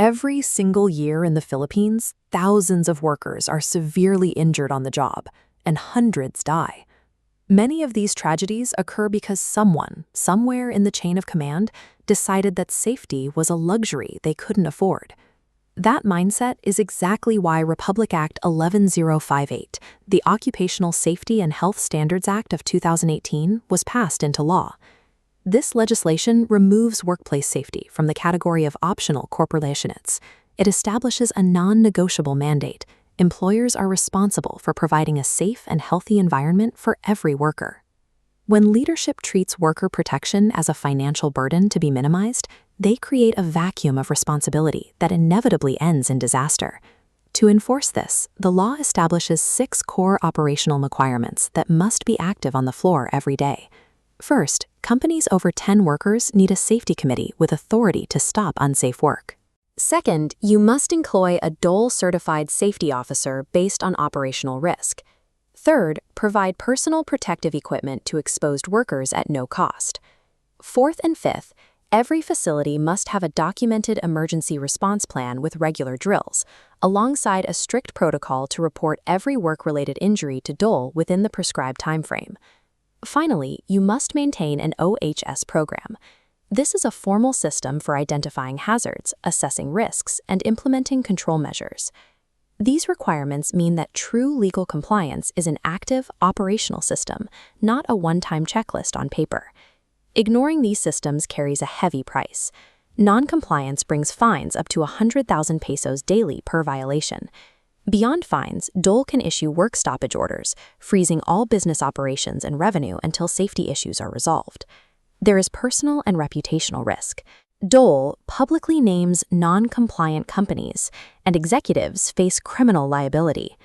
Every single year in the Philippines, thousands of workers are severely injured on the job, and hundreds die. Many of these tragedies occur because someone, somewhere in the chain of command, decided that safety was a luxury they couldn't afford. That mindset is exactly why Republic Act 11058, the Occupational Safety and Health Standards Act of 2018, was passed into law. This legislation removes workplace safety from the category of optional corporations. It establishes a non-negotiable mandate. Employers are responsible for providing a safe and healthy environment for every worker. When leadership treats worker protection as a financial burden to be minimized, they create a vacuum of responsibility that inevitably ends in disaster. To enforce this, the law establishes 6 core operational requirements that must be active on the floor every day. First, companies over 10 workers need a safety committee with authority to stop unsafe work. Second, you must employ a DOL-certified safety officer based on operational risk. Third, provide personal protective equipment to exposed workers at no cost. Fourth and fifth, every facility must have a documented emergency response plan with regular drills, alongside a strict protocol to report every work-related injury to DOL within the prescribed timeframe. Finally, you must maintain an OHS program. This is a formal system for identifying hazards, assessing risks, and implementing control measures. These requirements mean that true legal compliance is an active, operational system, not a one-time checklist on paper. Ignoring these systems carries a heavy price. Non-compliance brings fines up to 100,000 pesos daily per violation. Beyond fines, DOL can issue work stoppage orders, freezing all business operations and revenue until safety issues are resolved. There is personal and reputational risk. DOL publicly names non-compliant companies, and executives face criminal liability.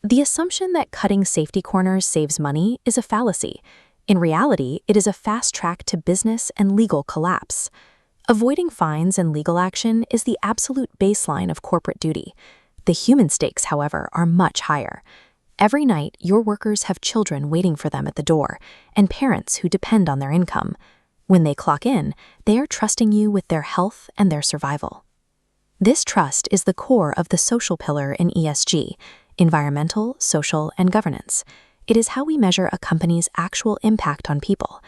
The assumption that cutting safety corners saves money is a fallacy. In reality, it is a fast track to business and legal collapse. Avoiding fines and legal action is the absolute baseline of corporate duty. The human stakes, however, are much higher. Every night, your workers have children waiting for them at the door, and parents who depend on their income. When they clock in, they are trusting you with their health and their survival. This trust is the core of the social pillar in ESG, environmental, social, and governance. It is how we measure a company's actual impact on people.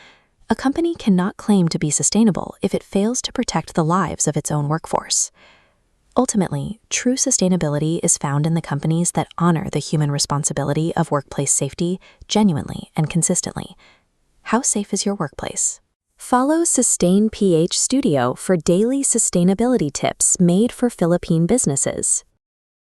A company cannot claim to be sustainable if it fails to protect the lives of its own workforce. Ultimately, true sustainability is found in the companies that honor the human responsibility of workplace safety genuinely and consistently. How safe is your workplace? Follow Sustain PH Studio for daily sustainability tips made for Philippine businesses.